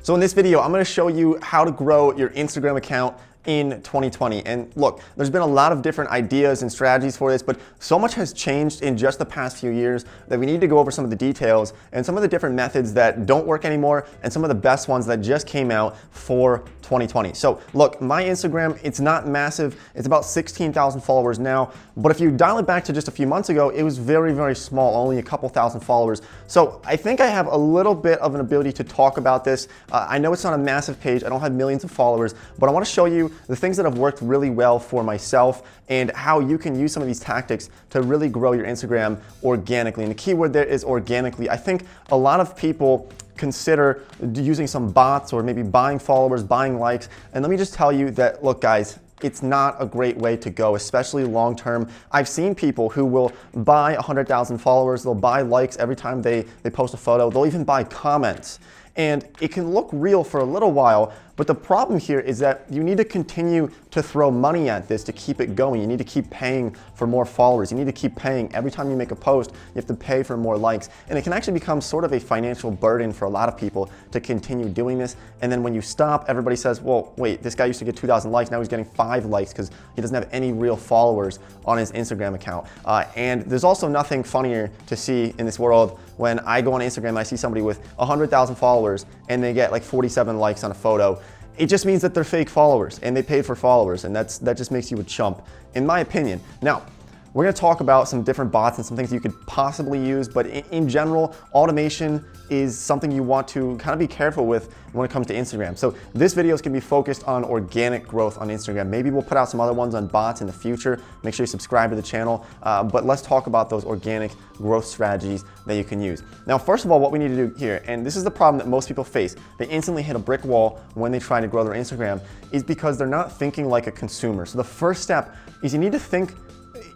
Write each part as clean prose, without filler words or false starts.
So in this video, I'm going to show you how to grow your Instagram account in 2020. And look, there's been a lot of different ideas and strategies for this, but so much has changed in just the past few years that we need to go over some of the details and some of the different methods that don't work anymore and some of the best ones that just came out for 2020. So look, my Instagram, it's not massive. It's about 16,000 followers now, but if you dial it back to just a few months ago, it was very, very small, only a couple thousand followers. So I think I have a little bit of an ability to talk about this. I know it's not a massive page. I don't have millions of followers, but I want to show you the things that have worked really well for myself and how you can use some of these tactics to really grow your Instagram organically. And the key word there is organically. I think a lot of people consider using some bots or maybe buying followers, buying likes. And let me just tell you that, look guys, it's not a great way to go, especially long term. I've seen people who will buy 100,000 followers, they'll buy likes every time they post a photo, they'll even buy comments. And it can look real for a little while, but the problem here is that you need to continue to throw money at this to keep it going. You need to keep paying for more followers. You need to keep paying. Every time you make a post, you have to pay for more likes. And it can actually become sort of a financial burden for a lot of people to continue doing this. And then when you stop, everybody says, well, wait, this guy used to get 2,000 likes. Now he's getting 5 likes because he doesn't have any real followers on his Instagram account. And there's also nothing funnier to see in this world when I go on Instagram and I see somebody with 100,000 followers and they get like 47 likes on a photo. It just means that they're fake followers and they paid for followers, and that just makes you a chump, in my opinion. Now, we're going to talk about some different bots and some things you could possibly use, but in general, automation is something you want to kind of be careful with when it comes to Instagram. So this video is going to be focused on organic growth on Instagram. Maybe we'll put out some other ones on bots in the future. Make sure you subscribe to the channel, but let's talk about those organic growth strategies that you can use. Now, first of all, what we need to do here, and this is the problem that most people face, they instantly hit a brick wall when they try to grow their Instagram, is because they're not thinking like a consumer. So the first step is you need to think,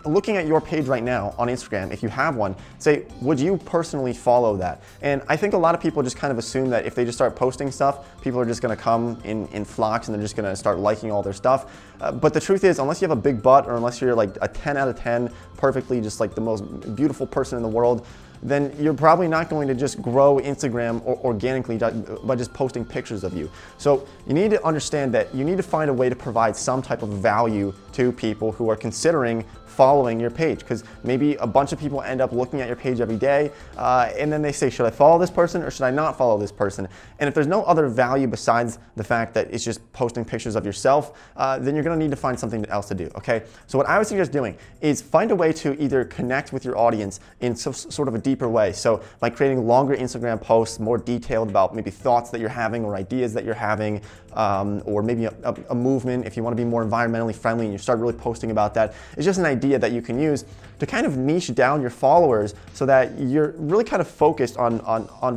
looking at your page right now on Instagram, if you have one, say, would you personally follow that? And I think a lot of people just kind of assume that if they just start posting stuff, people are just gonna come in flocks and they're just gonna start liking all their stuff. But the truth is, unless you have a big butt or unless you're like a 10 out of 10, perfectly just like the most beautiful person in the world, then you're probably not going to just grow Instagram organically by just posting pictures of you. So you need to understand that you need to find a way to provide some type of value to people who are considering following your page, because maybe a bunch of people end up looking at your page every day and then they say, should I follow this person or should I not follow this person? And if there's no other value besides the fact that it's just posting pictures of yourself, then you're gonna need to find something else to do, okay? So what I would suggest doing is find a way to either connect with your audience in sort of a deeper way. So by creating longer Instagram posts, more detailed about maybe thoughts that you're having or ideas that you're having, or maybe a movement if you want to be more environmentally friendly and you start really posting about that. It's just an idea that you can use to kind of niche down your followers so that you're really kind of focused on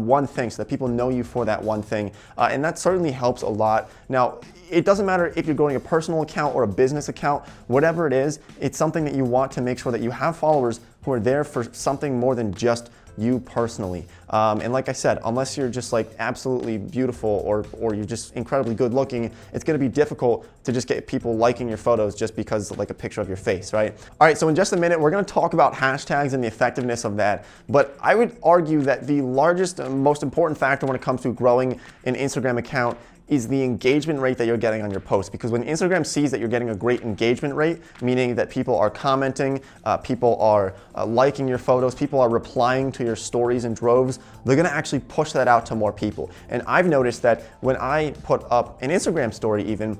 one thing so that people know you for that one thing. And that certainly helps a lot. Now, it doesn't matter if you're growing a personal account or a business account, whatever it is, it's something that you want to make sure that you have followers who are there for something more than just you personally. And like I said, unless you're just like absolutely beautiful or you're just incredibly good looking, it's gonna be difficult to just get people liking your photos just because of like a picture of your face, right? All right, so in just a minute, we're gonna talk about hashtags and the effectiveness of that. But I would argue that the largest and most important factor when it comes to growing an Instagram account is the engagement rate that you're getting on your posts. Because when Instagram sees that you're getting a great engagement rate, meaning that people are commenting, people are liking your photos, people are replying to your stories in droves, they're gonna actually push that out to more people. And I've noticed that when I put up an Instagram story even,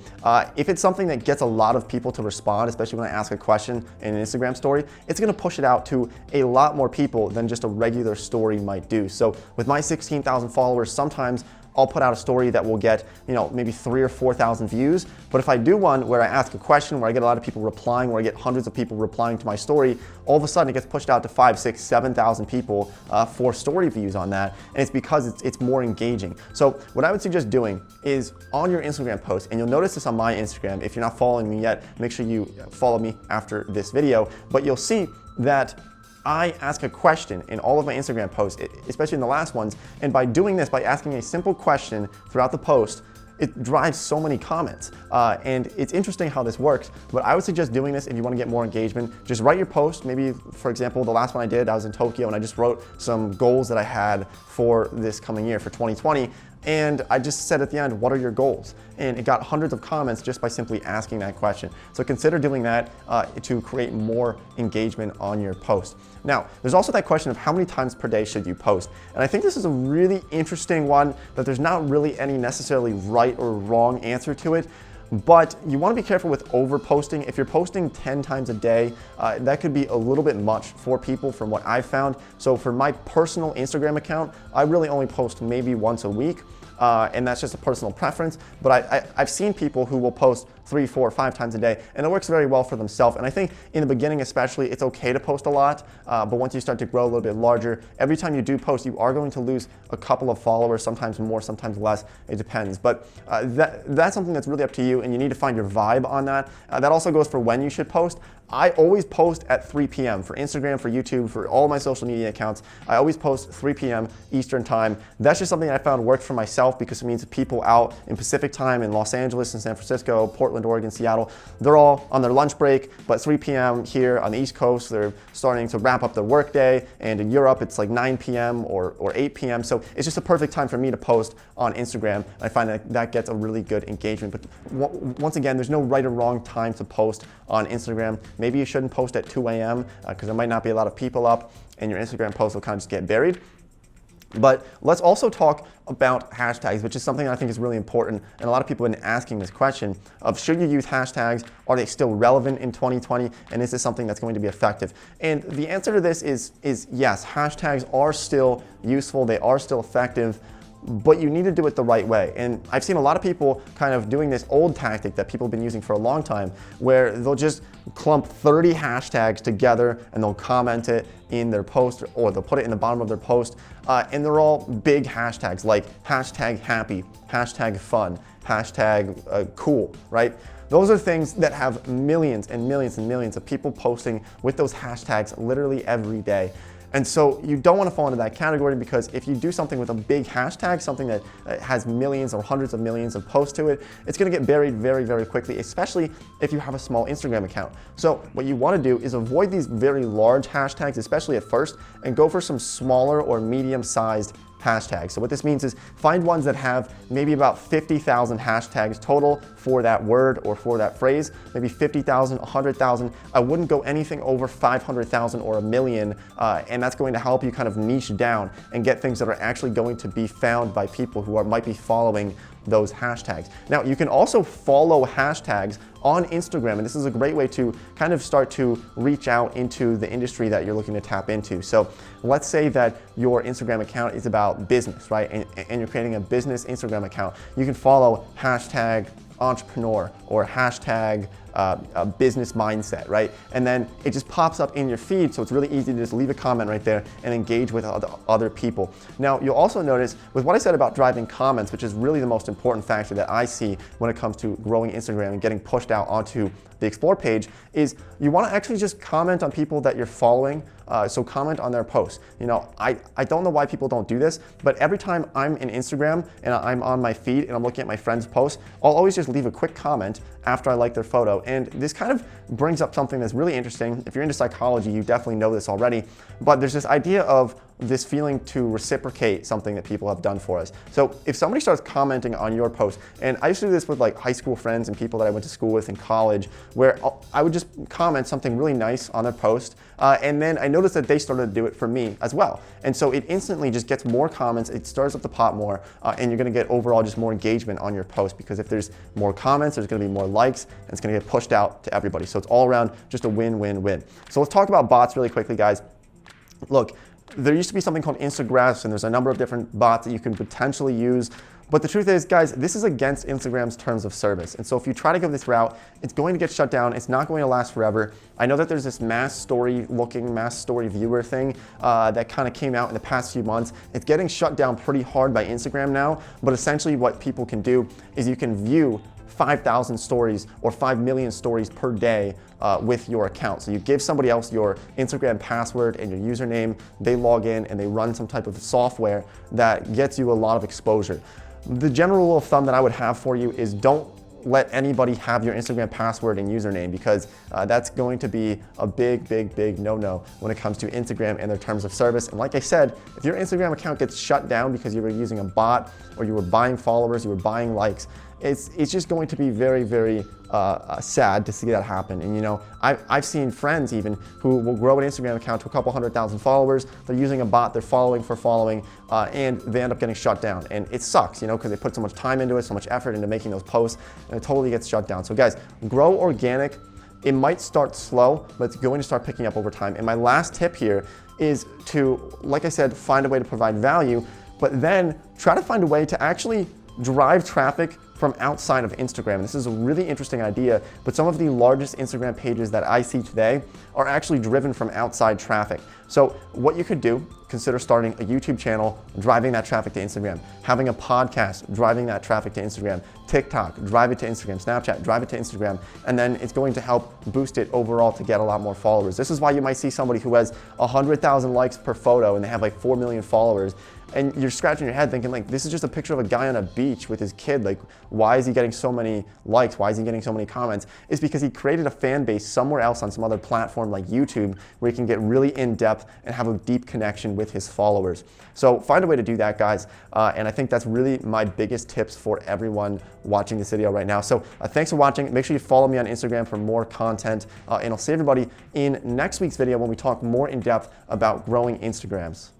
if it's something that gets a lot of people to respond, especially when I ask a question in an Instagram story, it's gonna push it out to a lot more people than just a regular story might do. So with my 16,000 followers, sometimes I'll put out a story that will get, maybe 3,000 or 4,000 views. But if I do one where I ask a question, where I get a lot of people replying, where I get hundreds of people replying to my story, all of a sudden it gets pushed out to 5,000, 6,000, 7,000 people for story views on that. And it's because it's more engaging. So what I would suggest doing is on your Instagram post, and you'll notice this on my Instagram. If you're not following me yet, make sure you follow me after this video. But you'll see that I ask a question in all of my Instagram posts, especially in the last ones, and by doing this, by asking a simple question throughout the post, it drives so many comments. And it's interesting how this works, but I would suggest doing this if you want to get more engagement. Just write your post. Maybe, for example, the last one I did, I was in Tokyo and I just wrote some goals that I had for this coming year, for 2020. And I just said at the end, what are your goals? And it got hundreds of comments just by simply asking that question. So consider doing that to create more engagement on your post. Now, there's also that question of how many times per day should you post? And I think this is a really interesting one that there's not really any necessarily right or wrong answer to it. But you want to be careful with over posting. If you're posting 10 times a day, that could be a little bit much for people from what I've found. So for my personal Instagram account, I really only post maybe once a week. And that's just a personal preference. But I've seen people who will post 3, 4, 5 times a day, and it works very well for themselves. And I think in the beginning especially, it's okay to post a lot, but once you start to grow a little bit larger, every time you do post, you are going to lose a couple of followers, sometimes more, sometimes less, it depends. But that's something that's really up to you, and you need to find your vibe on that. That also goes for when you should post. I always post at 3 p.m. for Instagram, for YouTube, for all my social media accounts. I always post 3 p.m. Eastern time. That's just something I found worked for myself because it means people out in Pacific time in Los Angeles and San Francisco, Portland, Oregon, Seattle, they're all on their lunch break, but 3 p.m. here on the East Coast, they're starting to wrap up their workday, and in Europe, it's like 9 p.m. or 8 p.m. So it's just a perfect time for me to post on Instagram. I find that gets a really good engagement. But once again, there's no right or wrong time to post on Instagram. Maybe you shouldn't post at 2 a.m. Because there might not be a lot of people up, and your Instagram post will kind of just get buried. But let's also talk about hashtags, which is something I think is really important. And a lot of people have been asking this question of should you use hashtags? Are they still relevant in 2020? And is this something that's going to be effective? And the answer to this is yes, hashtags are still useful. They are still effective. But you need to do it the right way. And I've seen a lot of people kind of doing this old tactic that people have been using for a long time, where they'll just clump 30 hashtags together and they'll comment it in their post, or they'll put it in the bottom of their post. And they're all big hashtags like hashtag happy, hashtag fun, hashtag cool, right? Those are things that have millions and millions and millions of people posting with those hashtags literally every day. And so you don't want to fall into that category, because if you do something with a big hashtag, something that has millions or hundreds of millions of posts to it, it's going to get buried very, very quickly, especially if you have a small Instagram account. So what you want to do is avoid these very large hashtags, especially at first, and go for some smaller or medium-sized hashtags. So what this means is find ones that have maybe about 50,000 hashtags total for that word or for that phrase, maybe 50,000, 100,000. I wouldn't go anything over 500,000 or a million, and that's going to help you kind of niche down and get things that are actually going to be found by people who might be following those hashtags. Now, you can also follow hashtags on Instagram, and this is a great way to kind of start to reach out into the industry that you're looking to tap into. So let's say that your Instagram account is about business, right? And you're creating a business Instagram account. You can follow hashtag entrepreneur or hashtag business mindset, right? And then it just pops up in your feed, so it's really easy to just leave a comment right there and engage with other people. Now, you'll also notice with what I said about driving comments, which is really the most important factor that I see when it comes to growing Instagram and getting pushed out onto the Explore page, is you want to actually just comment on people that you're following. So comment on their posts. You know, I don't know why people don't do this, but every time I'm in Instagram and I'm on my feed and I'm looking at my friends' posts, I'll always just leave a quick comment after I like their photo. And this kind of brings up something that's really interesting. If you're into psychology, you definitely know this already, but there's this idea of this feeling to reciprocate something that people have done for us. So if somebody starts commenting on your post, and I used to do this with like high school friends and people that I went to school with in college, where I would just comment something really nice on their post, and then I noticed that they started to do it for me as well. And so it instantly just gets more comments, it stirs up the pot more, and you're gonna get overall just more engagement on your post, because if there's more comments, there's gonna be more likes, and it's gonna get pushed out to everybody. So it's all around just a win-win-win. So let's talk about bots really quickly, guys. Look, there used to be something called Instagraphs, and there's a number of different bots that you can potentially use. But the truth is, guys, this is against Instagram's terms of service. And so if you try to go this route, it's going to get shut down. It's not going to last forever. I know that there's this mass story viewer thing that kind of came out in the past few months. It's getting shut down pretty hard by Instagram now. But essentially what people can do is you can view 5,000 stories or 5 million stories per day with your account. So you give somebody else your Instagram password and your username, they log in and they run some type of software that gets you a lot of exposure. The general rule of thumb that I would have for you is don't let anybody have your Instagram password and username, because that's going to be a big no-no when it comes to Instagram and their terms of service. And like I said, if your Instagram account gets shut down because you were using a bot or you were buying followers, you were buying likes, it's just going to be very sad to see that happen. And you know, I've seen friends even who will grow an Instagram account to a couple 100,000 followers. They're using a bot, they're following for following, and they end up getting shut down. And it sucks, you know, because they put so much time into it, so much effort into making those posts, and it totally gets shut down. So guys, grow organic. It might start slow, but it's going to start picking up over time. And my last tip here is to, like I said, find a way to provide value, but then try to find a way to actually drive traffic from outside of Instagram. This is a really interesting idea, but some of the largest Instagram pages that I see today are actually driven from outside traffic. So what you could do, consider starting a YouTube channel, driving that traffic to Instagram, having a podcast, driving that traffic to Instagram, TikTok, drive it to Instagram, Snapchat, drive it to Instagram, and then it's going to help boost it overall to get a lot more followers. This is why you might see somebody who has 100,000 likes per photo and they have like 4 million followers, and you're scratching your head thinking like, this is just a picture of a guy on a beach with his kid. Like, why is he getting so many likes? Why is he getting so many comments? It's because he created a fan base somewhere else on some other platform like YouTube, where he can get really in depth and have a deep connection with his followers. So find a way to do that, guys. And I think that's really my biggest tips for everyone watching this video right now. So thanks for watching. Make sure you follow me on Instagram for more content. And I'll see everybody in next week's video when we talk more in depth about growing Instagrams.